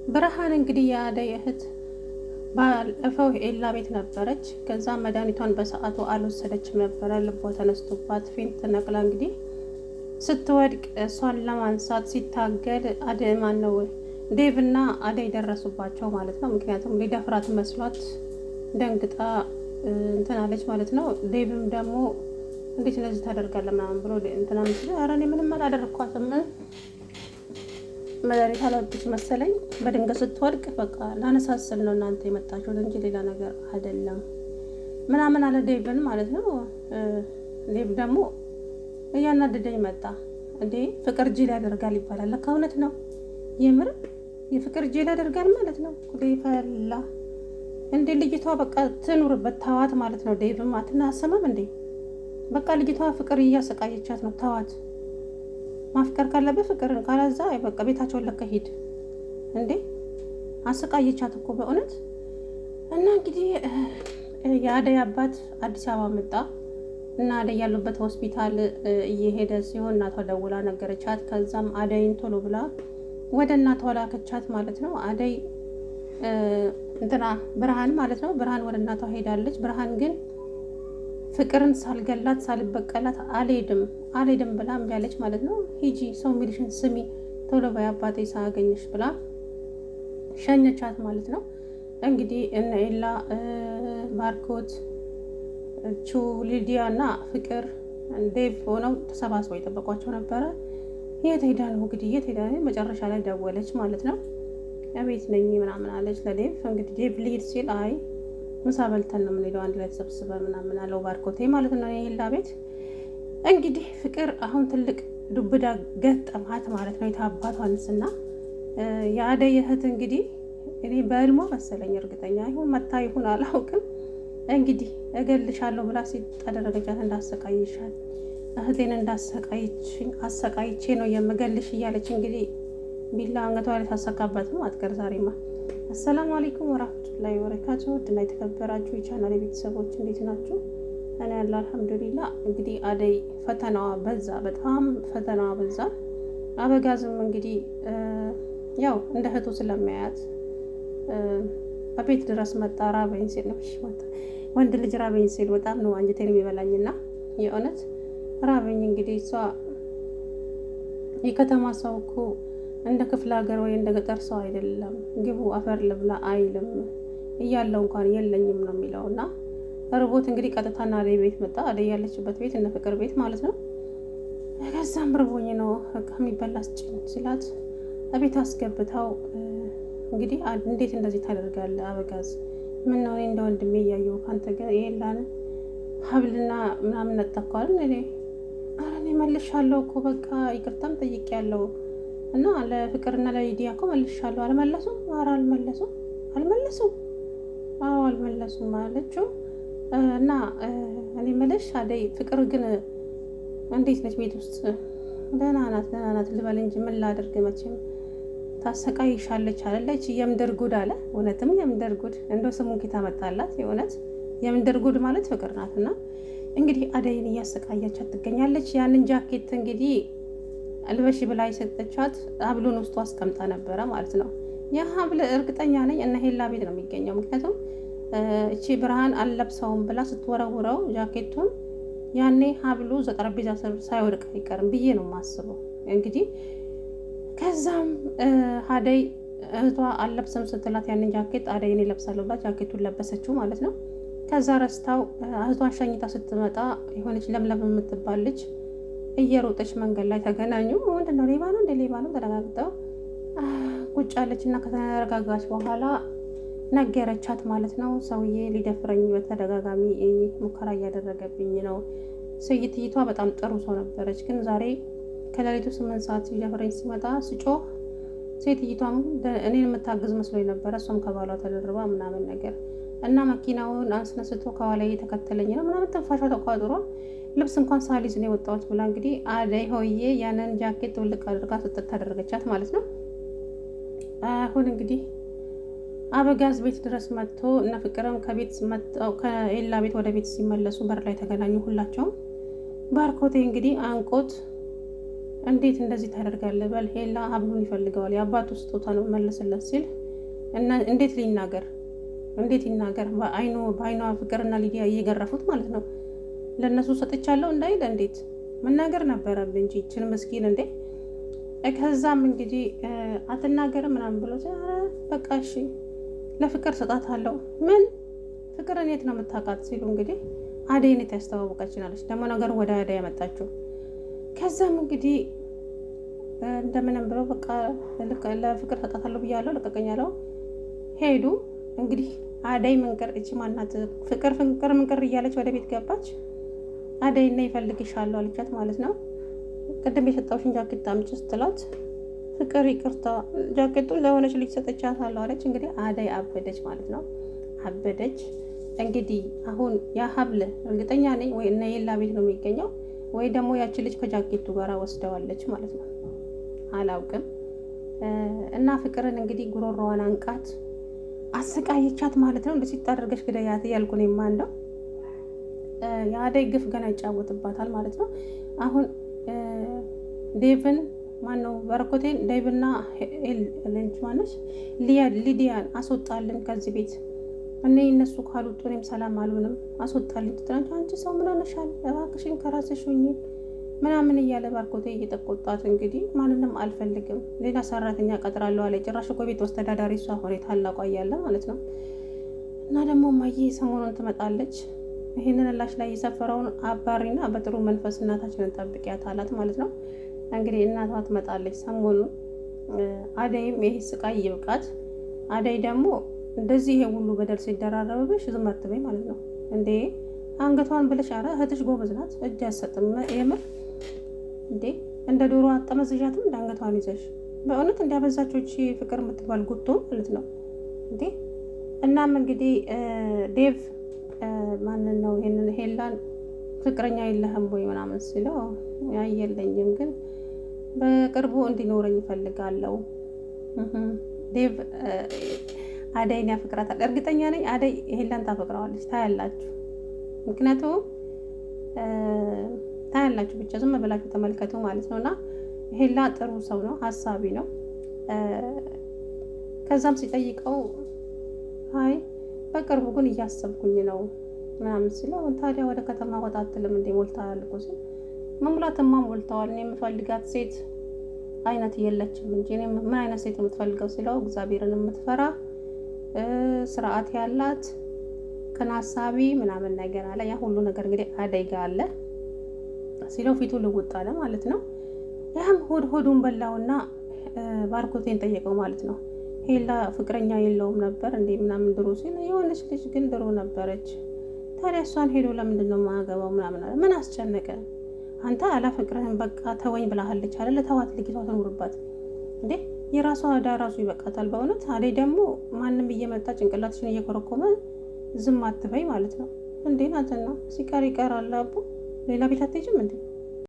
ብርሃን እንግዲህ የአደይ እህት ባለፈው ኤላ ቤት ነበረች። ከዛ መድኃኒቷን በሰዓቱ አልወሰደችም ነበረ። ልቧ ተነስቶባት ፌንት ነቅላ እንግዲህ ስትወድቅ እሷን ለማንሳት ሲታገል አደይ ማነው ዴቭ እና አደይ ደረሱባቸው ማለት ነው። ምክንያቱም ሊደፍራት መስሏት ደንግጣ እንትን አለች ማለት ነው። ዴቭም ደግሞ እንዴት እንደዚህ ታደርጋለህ ምናምን ብሎ እንትና ምስል ኧረ እኔ ምንም አላደረኳትም መድኃኒት አላወጡች መሰለኝ። በድንገት ስትወድቅ በቃ ላነሳስል ነው እናንተ የመጣችሁት እንጂ ሌላ ነገር አይደለም ምናምን አለ ዴቭን ማለት ነው። ዴቭ ደግሞ እያናደደኝ መጣ። እንዴ ፍቅር ጅል ያደርጋል ይባላል። ለካ እውነት ነው። የምር የፍቅር ጅል ያደርጋል ማለት ነው። ኩዴ ፈላ እንዴ ልጅቷ በቃ ትኑርበት ተዋት ማለት ነው። ዴቭም አትናሰማም እንዴ በቃ ልጅቷ ፍቅር እያሰቃየቻት ነው። ተዋት። ማፍቀር ካለበት ፍቅርን ካላዛ በቃ ቤታቸውን ለቀ ሂድ እንዴ አሰቃየቻት እኮ በእውነት። እና እንግዲህ የአደይ አባት አዲስ አበባ መጣ እና አደይ ያሉበት ሆስፒታል እየሄደ ሲሆን እናቷ ደውላ ነገረቻት። ከዛም አደይን ቶሎ ብላ ወደ እናቷ ላከቻት ማለት ነው። አደይ እንትና ብርሃን ማለት ነው። ብርሃን ወደ እናቷ ሄዳለች። ብርሃን ግን ፍቅርን ሳልገላት ሳልበቀላት አልሄድም ብላ እምቢ አለች ማለት ነው። ሂጂ ሰው የሚልሽን ስሚ ቶሎ በይ አባቴ ሳያገኝሽ ብላ ሸኘቻት ማለት ነው። እንግዲህ እነ ኤላ ባርኮት ሊዲያ እና ፍቅር ዴቭ ሆነው ተሰባስበው የጠበቋቸው ነበረ። የት ሄዳ ነው እንግዲህ የት ሄዳ ነው? መጨረሻ ላይ ደወለች ማለት ነው። እቤት ነኝ ምናምን አለች ለዴቭ። እንግዲህ ዴቭ ሊሄድ ሲል አይ ምሳ በልተን ነው የምንሄደው አንድ ላይ ተሰብስበን ምናምን አለው ባርኮቴ ማለት ነው። የኤላ ቤት እንግዲህ ፍቅር አሁን ትልቅ ዱብዳ ገጠማት ማለት ነው። የታባቷንስና የአደይ እህት እንግዲህ እኔ በህልሟ መሰለኝ እርግጠኛ ይሁን መታ ይሁን አላውቅም። እንግዲህ እገልሻለሁ ብላ ሲታደረገቻት እንዳሰቃይሻት እህቴን አሰቃይቼ ነው የምገልሽ እያለች እንግዲህ ቢላ አንገቷ ላይ ታሰካባት ነው። አትቀር ዛሬማ። አሰላሙ አለይኩም ወራህመቱላሂ ወበረካቱ። ውድና የተከበራችሁ የቻናል ቤተሰቦች እንዴት ናችሁ? እኔ ያለው አልሐምዱሊላህ። እንግዲህ አደይ ፈተናዋ በዛ፣ በጣም ፈተናዋ በዛ። አበጋዝም እንግዲህ ያው እንደ እህቱ ስለሚያያት በቤት ድረስ መጣ። ራበኝ ሲል ነው ወንድ ልጅ ራበኝ ሲል በጣም ነው አንጀቴን የሚበላኝና የእውነት ራበኝ። እንግዲህ እሷ የከተማ ሰው እኮ እንደ ክፍለ ሀገር ወይ እንደ ገጠር ሰው አይደለም። ግቡ አፈር ልብላ አይልም እያለው እንኳን የለኝም ነው የሚለው። እና ርቦት እንግዲህ ቀጥታና አደይ ቤት መጣ። አደይ ያለችበት ቤት እነ ፍቅር ቤት ማለት ነው። ከዛም ርቦኝ ነው በቃ የሚበላ ስጭኝ ሲላት ቤት አስገብታው እንግዲህ እንዴት እንደዚህ ታደርጋለህ አበጋዝ? ምን ነው እኔ እንደ ወንድሜ እያየሁ ከአንተ ጋር የላን ሀብልና ምናምን ነጠኳል እኔ ኧረ እኔ መልሻለሁ እኮ በቃ ይቅርታም ጠይቄያለሁ እና ለፍቅርና ለሊዲያ እኮ መልሻለሁ። አልመለሱም? ኧረ አልመለሱም። አዎ አልመለሱም አለችው። እና እኔ መለሽ አደይ ፍቅር ግን እንዴት ነች? ቤት ውስጥ ደህና ናት ልበል እንጂ ምን ላድርግ? መቼም ታሰቃይሻለች አለች። የምድር ጉድ አለ። እውነትም የምድር ጉድ እንደው ስሙን ኬታ መጣላት። የእውነት የምድር ጉድ ማለት ፍቅር ናት። እና እንግዲህ አደይን እያሰቃያቻት ትገኛለች። ያንን ጃኬት እንግዲህ አልበሽ ብላ የሰጠቻት ሀብሉን ውስጡ አስቀምጣ ነበረ ማለት ነው። ያ ሀብል እርግጠኛ ነኝ እነ ሄላ ቤት ነው የሚገኘው። ምክንያቱም እቺ ብርሃን አልለብሰውም ብላ ስትወረውረው ጃኬቱን ያኔ ሀብሉ ጠረጴዛ ስር ሳይወድቅ አይቀርም ብዬ ነው የማስበው። እንግዲህ ከዛም አደይ እህቷ አልለብስም ስትላት ያንን ጃኬት አደይን ይለብሳለሁ ብላ ጃኬቱን ለበሰችው ማለት ነው። ከዛ ረስታው እህቷን ሸኝታ ስትመጣ የሆነች ለምለም የምትባል ልጅ እየሮጠች መንገድ ላይ ተገናኙ። ምንድነው ሌባ ነው ተረጋግጠው ቁጭ አለች እና ከተረጋጋች በኋላ ነገረቻት ማለት ነው። ሰውዬ ሊደፍረኝ በተደጋጋሚ ሙከራ እያደረገብኝ ነው። ሴትይቷ በጣም ጥሩ ሰው ነበረች፣ ግን ዛሬ ከሌሊቱ 8 ሰዓት ሊደፍረኝ ሲመጣ ስጮህ ሴትይቷም እኔን የምታግዝ መስሎኝ ነበረ። እሷም ከባሏ ተደርባ ምናምን ነገር እና መኪናውን አስነስቶ ከኋላ እየተከተለኝ ነው ምናምን ትንፋሿ ተቋጥሮ ልብስ እንኳን ሳሊዝ ነው የወጣሁት ብላ እንግዲህ አደይ ሆዬ ያንን ጃኬት ውልቅ አድርጋ ስጥት ታደረገቻት ማለት ነው። አሁን እንግዲህ አበጋዝ ቤት ድረስ መጥቶ እና ፍቅርም ከቤት መጥተው ከኤላ ቤት ወደ ቤት ሲመለሱ በር ላይ ተገናኙ ሁላቸውም። ባርኮቴ እንግዲህ አንቆት እንዴት እንደዚህ ታደርጋለህ? በል ሄላ ሀብሉን ይፈልገዋል፣ የአባቱ ስጦታ ነው መልስለት ሲል እና እንዴት ሊናገር እንዴት ይናገር? በአይኗ ፍቅርና ሊዲያ እየገረፉት ማለት ነው። ለእነሱ ሰጥቻለሁ እንዳይል እንዴት መናገር ነበረብኝ እንጂ ይችን ምስኪን እንዴ። ከዛም እንግዲህ አትናገርም ምናምን ብሎ በቃ እሺ ለፍቅር ሰጣታለሁ። ምን ፍቅርን የት ነው የምታውቃት ሲሉ እንግዲህ አደይን የት ያስተዋወቀችናለች። ደግሞ ነገሩ ወደ አደይ ያመጣችው። ከዛም እንግዲህ እንደምንም ብለው በቃ ለፍቅር ሰጣታለሁ ብያለሁ ልቀቀኝ አለው። ሄዱ እንግዲህ አደይ ምንቅር እቺ ማናት ፍቅር ምንቅር እያለች ወደ ቤት ገባች። አደይና ይፈልግሻለሁ አለቻት ማለት ነው። ቅድም የሰጣሁሽን ጃኬት አምጪ ስትላት ፍቅር ይቅርታ ጃኬቱን ለሆነች ልጅ ሰጥቻታለሁ አለች። እንግዲህ አደይ አበደች ማለት ነው። አበደች እንግዲህ አሁን ያ ሀብል እርግጠኛ ነኝ ወይ እነ የላ ቤት ነው የሚገኘው ወይ ደግሞ ያቺ ልጅ ከጃኬቱ ጋር ወስደዋለች ማለት ነው። አላውቅም። እና ፍቅርን እንግዲህ ጉሮሮዋን አንቃት አሰቃየቻት ማለት ነው። እንደዚህ ታደርገሽ ግደያት እያልኩ ነው የማንደው። የአደይ ግፍ ገና ይጫወትባታል ማለት ነው። አሁን ዴቭን ማነው በረኮቴን ዴቭና ልንች ማነች ሊዲያን አስወጣልን ከዚህ ቤት እኔ እነሱ ካሉት እኔም ሰላም አልሆንም አስወጣልን ትላለች። አንቺ ሰው ምን ሆነሻል? እባክሽን ከራስሽ ሁኚ ምናምን እያለ ባርኮቴ እየተቆጣት እንግዲህ ማንንም አልፈልግም ሌላ ሰራተኛ ቀጥራለሁ አለ። ጭራሽ እኮ ቤት አስተዳዳሪ እሷ ሆነ ታላቋ እያለ ማለት ነው። እና ደግሞ ማየ ሰሞኑን ትመጣለች ይሄንን ላሽ ላይ የሰፈረውን አባሪና በጥሩ መንፈስ እናታችንን ጠብቂያት አላት ማለት ነው። እንግዲህ እናቷ ትመጣለች ሰሞኑን። አደይም ይሄ ስቃይ ይብቃት። አደይ ደግሞ እንደዚህ ይሄ ሁሉ በደል ሲደራረብብሽ ዝም አትበይ ማለት ነው። እንዴ አንገቷን ብለሽ ኧረ እህትሽ ጎበዝ ናት እጅ አትሰጥም የምር እንዴ እንደ ዶሮ አጠመዝዣትም እንደ አንገቷን ይዘሽ በእውነት እንዲያበዛቾች ፍቅር የምትባል ጉቶ ማለት ነው እንዴ። እናም እንግዲህ ዴቭ ማንን ነው ይሄንን ሄላን ፍቅረኛ የለህም ወይ ምናምን ሲለው ያየለኝም ግን በቅርቡ እንዲኖረኝ ይፈልጋለሁ። ዴቭ አደይን ያፈቅራታል እርግጠኛ ነኝ። አደይ ሄላን ታፈቅረዋለች ታያላችሁ። ምክንያቱም ታያላችሁ ብቻ ዝም ብላችሁ ተመልከቱ ማለት ነውና ሄላ ጥሩ ሰው ነው፣ ሀሳቢ ነው። ከዛም ሲጠይቀው አይ በቅርቡ ግን እያሰብኩኝ ነው ምናምን ሲለው ታዲያ ወደ ከተማ ወጣ አትልም እንዴ ሞልተዋል እኮ ሲል መሙላትማ ሞልተዋል፣ እኔ የምፈልጋት ሴት አይነት የለችም እንጂ እኔ ምን አይነት ሴት የምትፈልገው ሲለው እግዚአብሔርን የምትፈራ ስርዓት ያላት ቅን ሀሳቢ ምናምን ነገር አለ። ያ ሁሉ ነገር እንግዲህ አደይ ጋ አለ ሲለው ፊቱ ልውጥ አለ ማለት ነው። ያም ሆዱን በላውና ባርኮቴን ጠየቀው ማለት ነው። ሄላ ፍቅረኛ የለውም ነበር እንዴ ምናምን ድሮ ሲል የሆነች ልጅ ግን ድሮ ነበረች። ታዲያ እሷን ሄዶ ለምንድን ነው የማያገባው ምናምን አለ። ምን አስጨነቀ አንተ አላፈቅረህም በቃ ተወኝ ብለሃለች አይደል? ተዋት ልጅቷ ትኑርባት እንዴ የራሷ ዕዳ ራሱ ይበቃታል በእውነት። አደይ ደግሞ ማንም እየመጣ ጭንቅላትሽን እየኮረኮመ ዝም አትበይ ማለት ነው እንዴ ናትና ሲቀር ይቀራል። አቦ ሌላ ቤት አትሄጂም እንዴ?